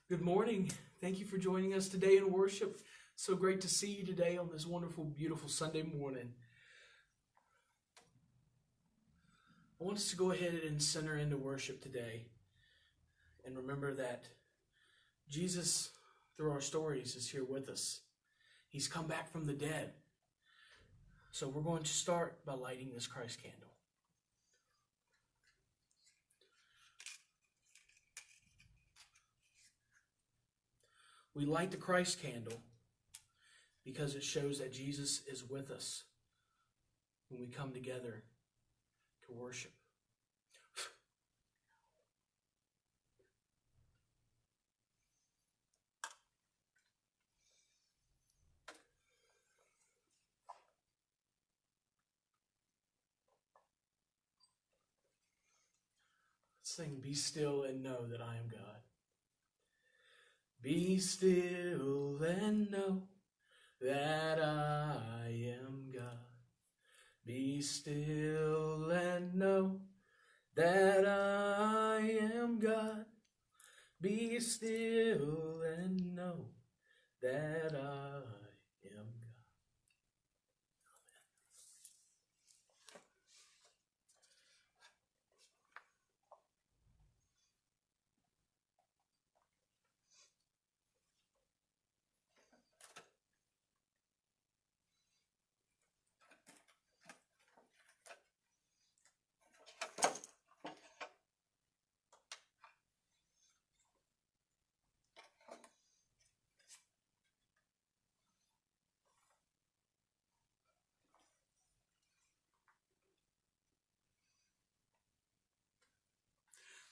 Good morning. Thank you for joining us today in worship. So great to see you today on this wonderful, beautiful Sunday morning. I want us to go ahead and center into worship today and remember that Jesus, through our stories, is here with us. He's come back from the dead. So we're going to start by lighting this Christ candle. We light the Christ candle because it shows that Jesus is with us when we come together to worship. Let's sing, "Be still and know that I am God." Be still and know that I am God. Be still and know that I am God. Be still and know that I am God.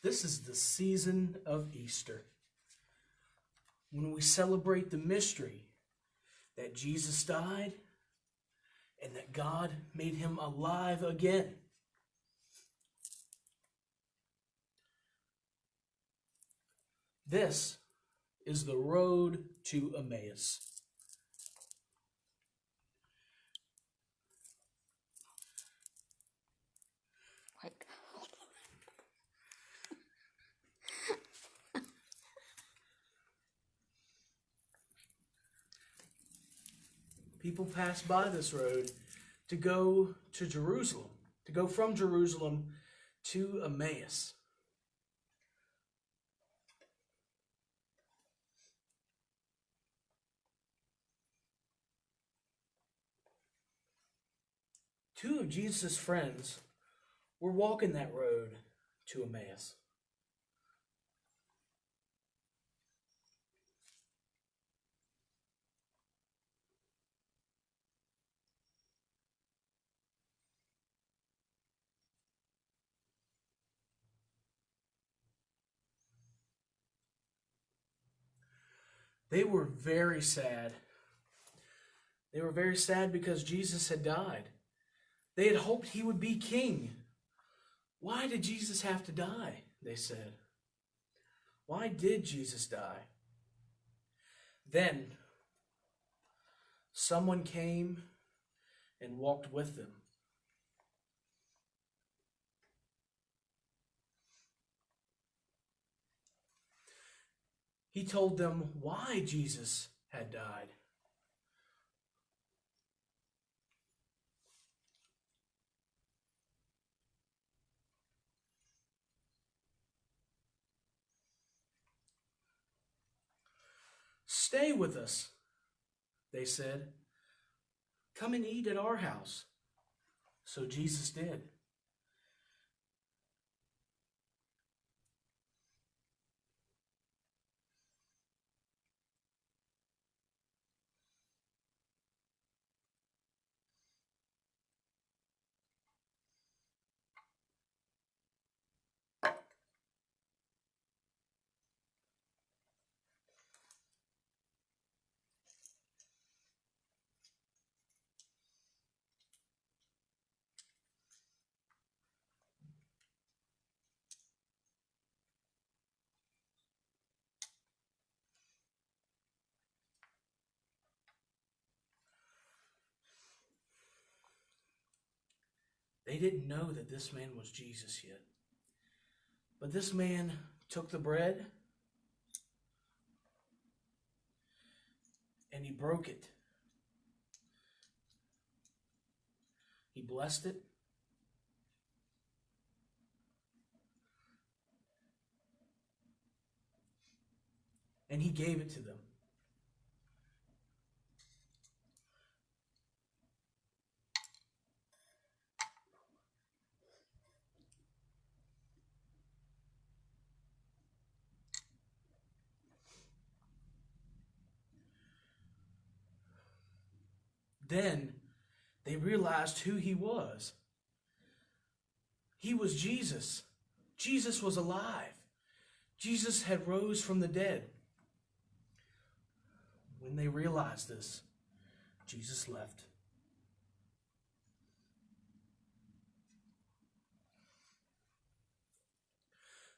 This is the season of Easter, when we celebrate the mystery that Jesus died and that God made him alive again. This is the road to Emmaus. People pass by this road to go to Jerusalem, to go from Jerusalem to Emmaus. Two of Jesus' friends were walking that road to Emmaus. They were very sad. They were very sad because Jesus had died. They had hoped he would be king. Why did Jesus have to die? They said. Why did Jesus die? Then someone came and walked with them. He told them why Jesus had died. "Stay with us," they said. "Come and eat at our house." So Jesus did. They didn't know that this man was Jesus yet. But this man took the bread and he broke it. He blessed it. And he gave it to them. Then they realized who he was. He was Jesus. Jesus was alive. Jesus had rose from the dead. When they realized this, Jesus left.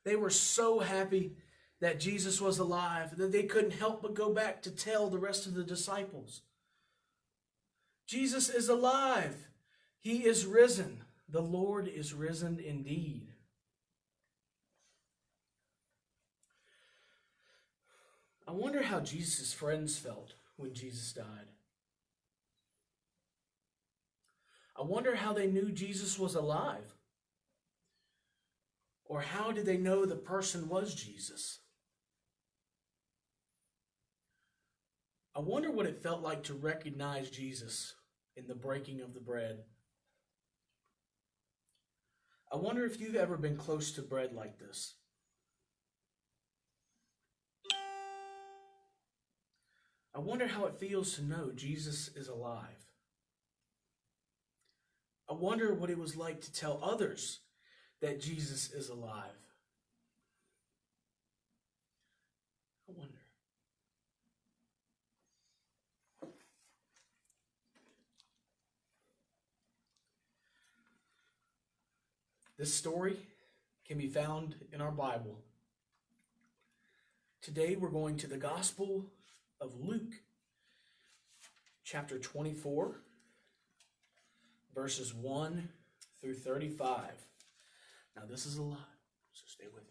They were so happy that Jesus was alive that they couldn't help but go back to tell the rest of the disciples. Jesus is alive. He is risen. The Lord is risen indeed. I wonder how Jesus' friends felt when Jesus died. I wonder how they knew Jesus was alive. Or how did they know the person was Jesus? I wonder what it felt like to recognize Jesus in the breaking of the bread. I wonder if you've ever been close to bread like this. I wonder how it feels to know Jesus is alive. I wonder what it was like to tell others that Jesus is alive. I wonder. This story can be found in our Bible. Today we're going to the Gospel of Luke, chapter 24, verses 1 through 35. Now this is a lot, so stay with me.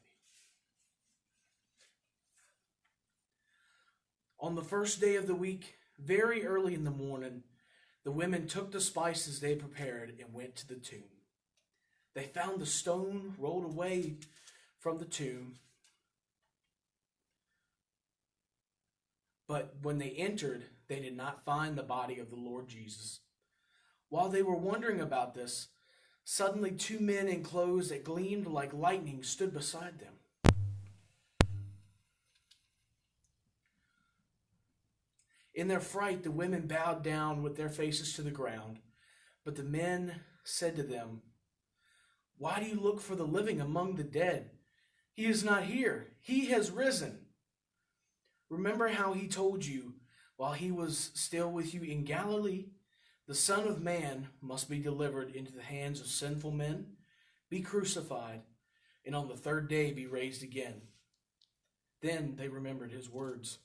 On the first day of the week, very early in the morning, the women took the spices they prepared and went to the tomb. They found the stone rolled away from the tomb. But when they entered, they did not find the body of the Lord Jesus. While they were wondering about this, suddenly 2 men in clothes that gleamed like lightning stood beside them. In their fright, the women bowed down with their faces to the ground. But the men said to them, "Why do you look for the living among the dead? He is not here. He has risen. Remember how he told you while he was still with you in Galilee? The Son of Man must be delivered into the hands of sinful men, be crucified, and on the third day be raised again." Then they remembered his words.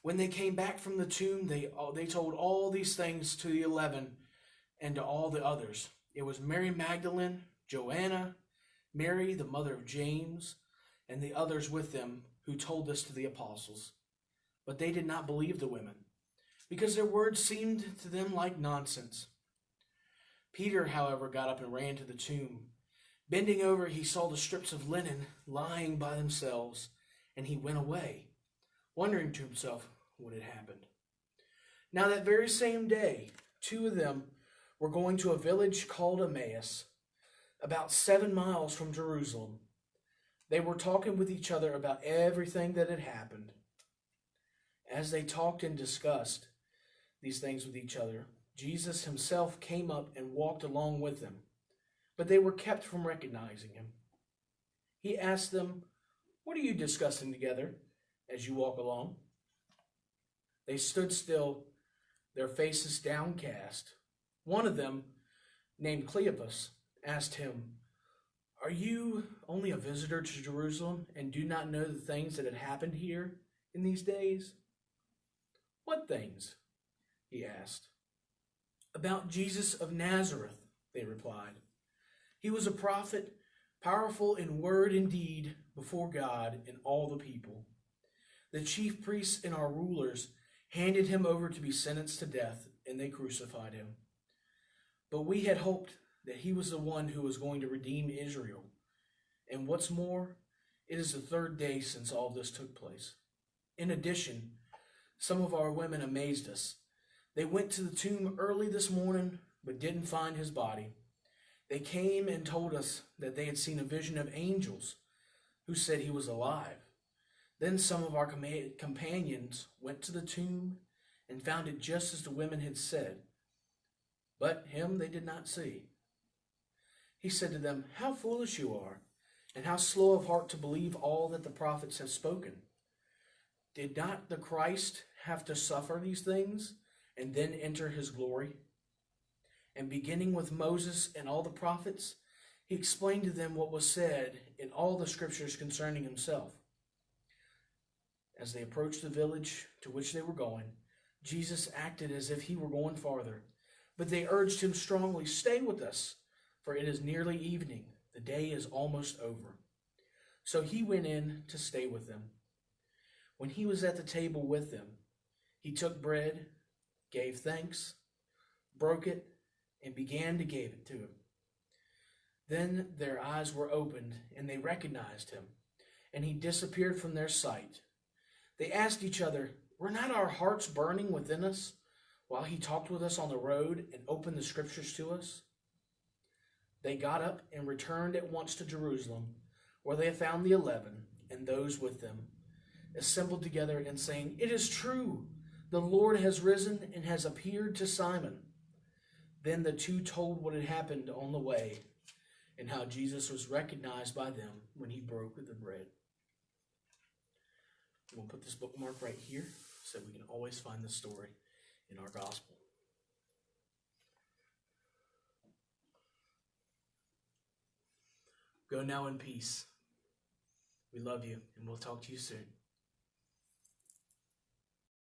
When they came back from the tomb, they told all these things to the 11 and to all the others. It was Mary Magdalene, Joanna, Mary, the mother of James, and the others with them who told this to the apostles. But they did not believe the women, because their words seemed to them like nonsense. Peter, however, got up and ran to the tomb. Bending over, he saw the strips of linen lying by themselves, and he went away, wondering to himself what had happened. Now that very same day, 2 of them were going to a village called Emmaus, about 7 miles from Jerusalem. They were talking with each other about everything that had happened. As they talked and discussed these things with each other, Jesus himself came up and walked along with them, but they were kept from recognizing him. He asked them, "What are you discussing together as you walk along?" They stood still, their faces downcast. One of them, named Cleopas, asked him, "Are you only a visitor to Jerusalem and do not know the things that had happened here in these days?" "What things?" he asked. "About Jesus of Nazareth," they replied. "He was a prophet, powerful in word and deed before God and all the people. The chief priests and our rulers handed him over to be sentenced to death, and they crucified him. But we had hoped that he was the one who was going to redeem Israel. And what's more, it is the third day since all this took place. In addition, some of our women amazed us. They went to the tomb early this morning, but didn't find his body. They came and told us that they had seen a vision of angels who said he was alive. Then some of our companions went to the tomb and found it just as the women had said, but him they did not see. He said to them, "How foolish you are, and how slow of heart to believe all that the prophets have spoken. Did not the Christ have to suffer these things and then enter his glory?" And beginning with Moses and all the prophets, he explained to them what was said in all the scriptures concerning himself. As they approached the village to which they were going, Jesus acted as if he were going farther, but they urged him strongly, "Stay with us, for it is nearly evening. The day is almost over." So he went in to stay with them. When he was at the table with them, he took bread, gave thanks, broke it, and began to give it to him. Then their eyes were opened, and they recognized him, and he disappeared from their sight. They asked each other, "Were not our hearts burning within us while he talked with us on the road and opened the scriptures to us?" They got up and returned at once to Jerusalem, where they found the 11 and those with them, assembled together and saying, "It is true, the Lord has risen and has appeared to Simon." Then the two told what had happened on the way and how Jesus was recognized by them when he broke the bread. We'll put this bookmark right here so we can always find the story in our gospel. Go now in peace. We love you, and we'll talk to you soon.